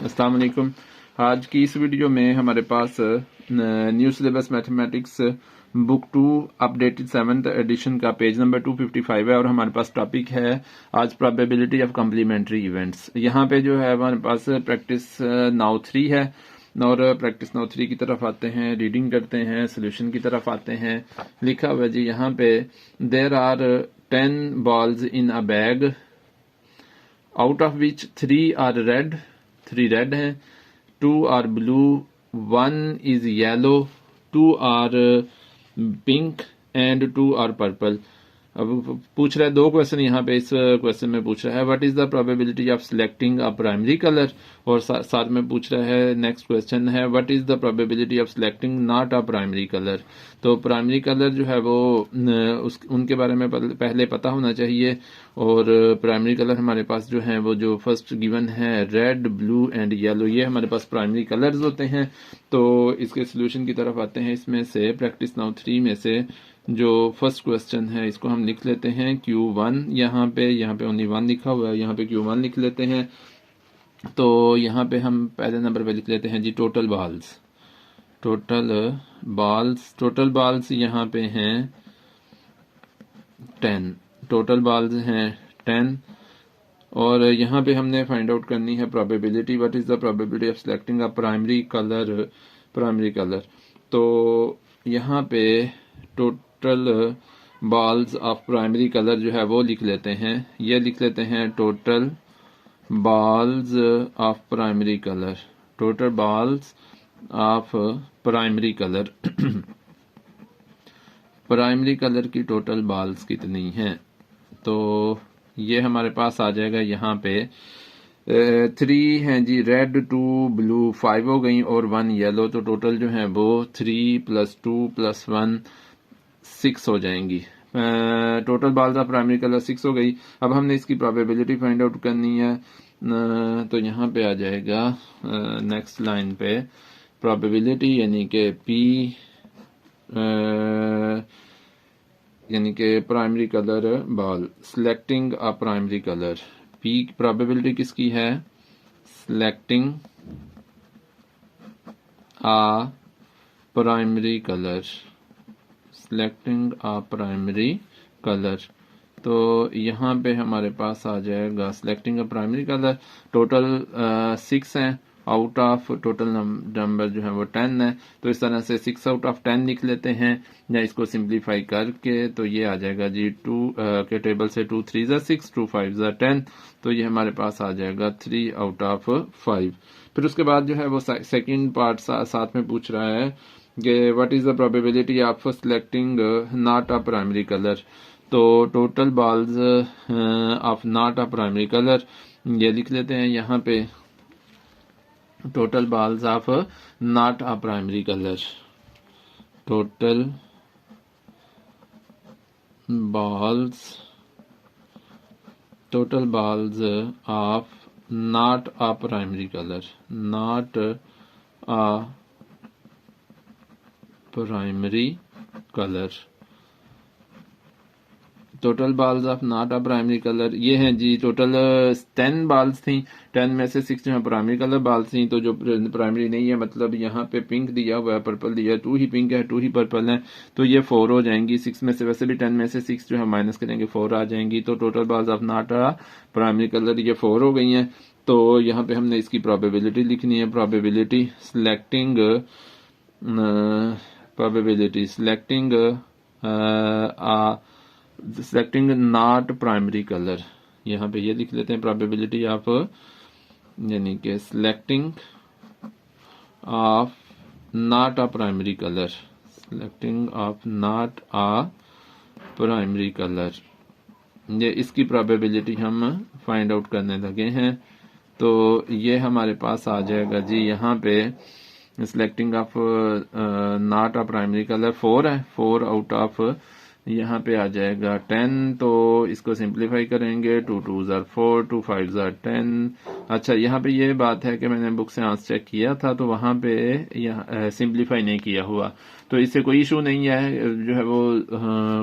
अस्सलाम वालेकुम। आज की इस वीडियो में हमारे पास new syllabus mathematics book 2 updated 7th edition का पेज नंबर 255 है और हमारे पास टॉपिक है आज प्रोबेबिलिटी ऑफ कम्प्लीमेंट्री इवेंट्स। यहाँ पे जो है हमारे पास प्रैक्टिस नाउ 3 है और प्रैक्टिस नाउ 3 की तरफ आते हैं, रीडिंग करते हैं, सोल्यूशन की तरफ आते हैं। लिखा हुआ जी यहाँ पे there are 10 balls in a bag out of which 3 are red, 3 red हैं, 2 are blue, 1 is yellow, 2 are pink and 2 are purple. अब पूछ रहा है दो क्वेश्चन यहाँ पे इस क्वेश्चन में पूछ रहा है what is the probability of selecting a primary colour, और साथ में पूछ रहा है नेक्स्ट क्वेश्चन है what is the probability of selecting not a primary colour. तो प्राइमरी कलर जो है वो उनके बारे में पहले पता होना चाहिए, और प्राइमरी कलर हमारे पास जो है वो जो फर्स्ट गिवन है रेड, ब्लू एंड येलो, ये हमारे पास प्राइमरी कलर्स होते हैं। तो इसके सोल्यूशन की तरफ आते हैं। इसमें से प्रैक्टिस नाउ 3 में से जो फर्स्ट क्वेश्चन है इसको हम लिख लेते हैं Q1। यहाँ पे ओनली 1 लिखा हुआ है, यहाँ पे Q1 लिख लेते हैं। तो यहाँ पे हम पहले नंबर पे लिख लेते हैं जी टोटल बॉल्स। टोटल बॉल्स यहाँ पे हैं 10, टोटल बॉल्स हैं 10। और यहाँ पे हमने फाइंड आउट करनी है probability, what is the probability of selecting a primary colour. तो यहाँ पे total balls of primary colour जो है वो लिख लेते हैं। ये लिख लेते हैं total balls of primary colour, total balls of primary colour. Primary colour की टोटल बॉल्स कितनी हैं? तो ये हमारे पास आ जाएगा यहाँ पे 3 हैं जी, रेड, 2 ब्लू, 5 हो गई और 1 येलो। तो टोटल जो है वो 3 + 2 + 1 6 हो जाएंगी। Total balls of primary colour 6 हो गई। अब हमने इसकी प्रोबेबिलिटी फाइंड आउट करनी है। तो यहाँ पे आ जाएगा नेक्स्ट लाइन पे प्रोबेबिलिटी यानी कि P यानी कि प्राइमरी कलर बॉल सिलेक्टिंग अ प्राइमरी कलर। P प्रोबेबिलिटी किसकी है? सिलेक्टिंग अ प्राइमरी कलर, सिलेक्टिंग अ प्राइमरी कलर। तो यहाँ पे हमारे पास आ जाएगा सिलेक्टिंग अ प्राइमरी कलर। टोटल 6 हैं, आउट ऑफ टोटल नंबर जो है वो 10 है। तो इस तरह से 6 आउट ऑफ 10 लिख लेते हैं, या इसको सिंप्लीफाई करके तो ये आ जाएगा जी 2 के टेबल से 2 3 ज़ा 6, 2 5 ज़ा 10। तो ये हमारे पास आ जाएगा 3 आउट ऑफ 5। फिर उसके बाद जो है वो सेकेंड पार्ट साथ में पूछ रहा है कि what is the probability of selecting not a primary colour. तो total balls of not a primary colour ये लिख लेते हैं यहाँ पे total balls of not a primary colour, total balls of not a primary colour, not a primary colour. Total balls of not a primary colour ये हैं जी, total 10 balls थी, 10 में से 6 जो है प्राइमरी कलर बॉल्स थी। तो जो प्राइमरी नहीं है, मतलब यहाँ पे पिंक दिया हुआ है, पर्पल दिया है, 2 ही पिंक है 2 ही पर्पल है, तो ये 4 हो जाएंगी। 6 में से, वैसे भी 10 में से 6 जो है माइनस करेंगे 4 आ जाएंगी। तो total balls of not a primary colour ये 4 हो गई हैं। तो यहाँ पे हमने इसकी प्रोबेबिलिटी लिखनी है, probability selecting selecting not primary colour. यहाँ पे ये लिख लेते हैं प्रोबेबिलिटी ऑफ यानी कि selecting of not a primary colour, selecting of not a primary colour. ये इसकी प्रोबेबिलिटी हम फाइंड आउट करने लगे हैं। तो ये हमारे पास आ जाएगा जी यहाँ पे selecting of not a primary colour 4 है, 4 आउट ऑफ यहाँ पे आ जाएगा 10। तो इसको सिंप्लीफाई करेंगे, 2 2 ज़ा 4, 2 5 ज़ा 10, अच्छा, यहाँ पे ये बात है कि मैंने बुक से आंसर चेक किया था तो वहाँ पे यहाँ सिंप्लीफाई नहीं किया हुआ, तो इससे कोई इशू नहीं है। जो है वो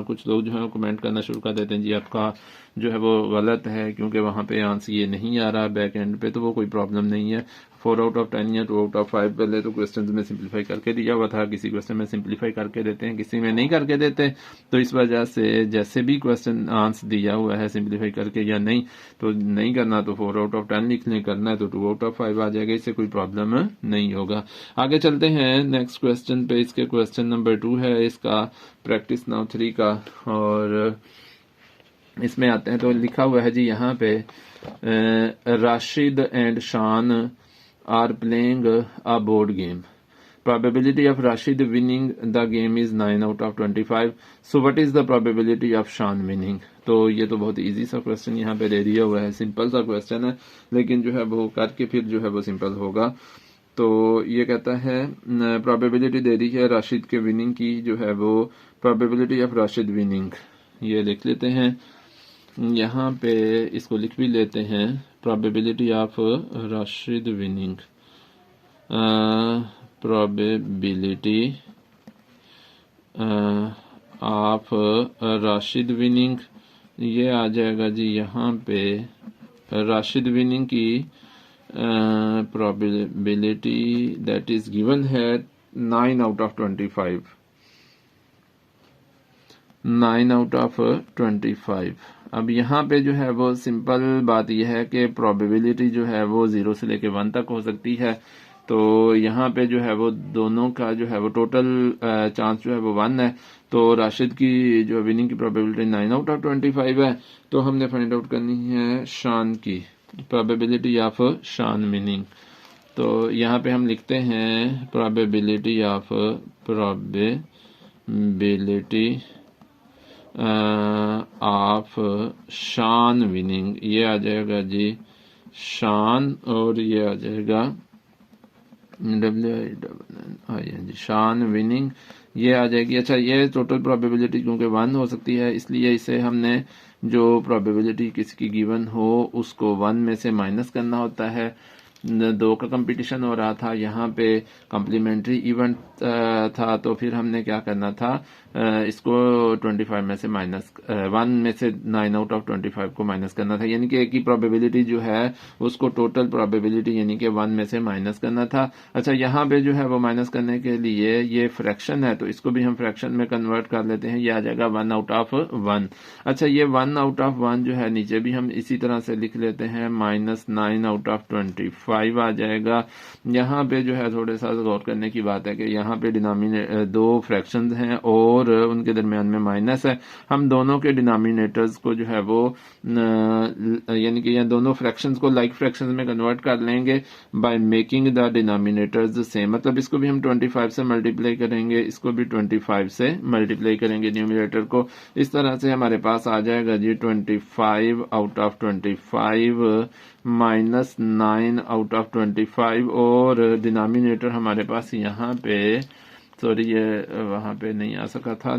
कुछ लोग जो है कमेंट करना शुरू कर देते हैं जी आपका जो है वो गलत है क्योंकि वहाँ पे आंसर ये नहीं आ रहा बैक एंड पे, तो वो कोई प्रॉब्लम नहीं है। 4 आउट ऑफ 10 या 2 आउट ऑफ 5 पहले तो क्वेश्चन में सिंप्लीफाई करके दिया हुआ था, किसी क्वेश्चन में सिंप्लीफाई करके देते हैं, किसी में नहीं करके देते। तो इस वजह से जैसे भी क्वेश्चन आंसर दिया हुआ है सिंप्लीफाई करके या नहीं, तो नहीं करना तो 4 आउट ऑफ 10 लिख लें, करना है तो 2 आउट ऑफ 5 आ जाएगा, इससे कोई प्रॉब्लम नहीं होगा। आगे चलते हैं नेक्स्ट क्वेश्चन पे। इसके क्वेश्चन नंबर 2 है इसका प्रैक्टिस नाउ 3 का, और इसमें आते हैं तो लिखा हुआ है जी यहाँ पे Rashid and Shan are playing a board game, probability of Rashid winning the game is 9 out of 25, so what is the probability of Shan winning? तो ये तो बहुत इजी सा क्वेश्चन यहाँ पे दे दिया हुआ है, सिंपल सा क्वेश्चन है, लेकिन जो है वो करके फिर जो है वो सिंपल होगा। तो ये कहता है प्रोबेबिलिटी दे दी है राशिद के विनिंग की, जो है वो प्रोबेबिलिटी ऑफ राशिद विनिंग, ये लिख लेते हैं यहाँ पे, इसको लिख भी लेते हैं probability of Rashid winning, probability of Rashid winning, ये आ जाएगा जी यहाँ पे राशिद विनिंग की प्रोबेबिलिटी दैट इज गिवन है 9 आउट ऑफ 25, 9 आउट ऑफ 25। अब यहाँ पे जो है वो सिंपल बात यह है कि प्रोबेबिलिटी जो है वो 0 से लेके 1 तक हो सकती है, तो यहाँ पे जो है वो दोनों का जो है वो टोटल चांस जो है वो 1 है। तो राशिद की जो विनिंग की प्रोबेबिलिटी 9 आउट ऑफ 25 है, तो हमने फाइंड आउट करनी है शान की प्रोबेबिलिटी ऑफ शान विनिंग। तो यहाँ पे हम लिखते हैं प्रोबेबिलिटी ऑफ ऑफ शान विनिंग, ये आ जाएगा जी शान, और ये आ जाएगा जी शान विनिंग, ये आ जाएगी। अच्छा, ये टोटल प्रोबेबिलिटी क्योंकि 1 हो सकती है, इसलिए इसे हमने जो प्रोबेबिलिटी किसकी गिवन हो उसको 1 में से माइनस करना होता है। 2 का कंपटीशन हो रहा था, यहाँ पे कम्प्लीमेंट्री इवेंट था, तो फिर हमने क्या करना था, इसको 25 में से माइनस 1 में से 9 आउट ऑफ 25 को माइनस करना था, यानी कि एक ही प्रोबेबिलिटी जो है उसको टोटल प्रोबेबिलिटी यानी कि 1 में से माइनस करना था। अच्छा, यहाँ पे जो है वो माइनस करने के लिए ये फ्रैक्शन है, तो इसको भी हम फ्रैक्शन में कन्वर्ट कर लेते हैं, ये आ जाएगा 1 आउट ऑफ 1। अच्छा, ये 1 आउट ऑफ 1 जो है नीचे भी हम इसी तरह से लिख लेते हैं, -9 आउट ऑफ 25 आ जाएगा। यहाँ पे जो है थोड़े सा गौर करने की बात है कि यहाँ पे डिनोमिनेटर 2 फ्रैक्शंस हैं और उनके दरमियान में माइनस है, हम दोनों के डिनोमिनेटर्स को जो है वो यानी कि दोनों फ्रैक्शंस को लाइक फ्रैक्शंस में कन्वर्ट कर लेंगे by making the denominators same, मतलब इसको भी हम 25 से मल्टीप्लाई करेंगे, इसको भी 25 से मल्टीप्लाई करेंगे न्यूमरेटर को, इस तरह से हमारे पास आ जाएगा जी 25 आउट ऑफ 25 -9 आउट ऑफ 25, और डिनोमिनेटर हमारे पास यहाँ पे, सॉरी ये वहाँ पे नहीं आ सका था,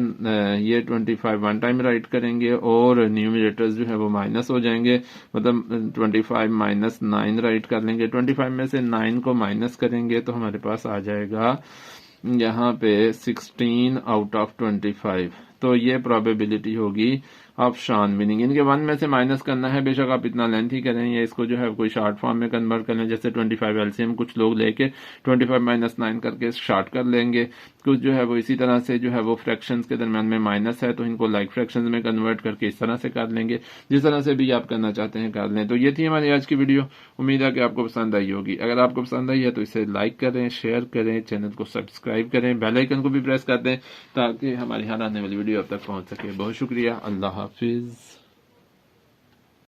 ये 25 वन टाइम राइट करेंगे और न्यूमरेटर्स जो है वो माइनस हो जाएंगे, मतलब 25 - 9 राइट कर लेंगे, 25 में से 9 को माइनस करेंगे तो हमारे पास आ जाएगा यहाँ पे 16 आउट ऑफ 25। तो ये प्रोबेबिलिटी होगी ऑफ शान विनिंग, इनके 1 में से माइनस करना है, बेशक आप इतना लेंथ ही करें या इसको जो है कोई शॉर्ट फॉर्म में कन्वर्ट कर लें, जैसे 25 एलसीएम कुछ लोग लेके 25 - 9 करके शॉर्ट कर लेंगे, कुछ जो है वो इसी तरह से जो है वो फ्रैक्शंस के दरमियान में माइनस है तो इनको लाइक फ्रैक्शंस में कन्वर्ट करके इस तरह से कर लेंगे, जिस तरह से भी आप करना चाहते हैं कर लें। तो ये थी हमारी आज की वीडियो, उम्मीद है कि आपको पसंद आई होगी। अगर आपको पसंद आई है तो इसे लाइक करें, शेयर करें, चैनल को सब्सक्राइब करें, बेल आइकन को भी प्रेस कर दें ताकि हमारी हर आने वाली वीडियो अब तक पहुंच सके। बहुत शुक्रिया, अल्लाह हाफिज।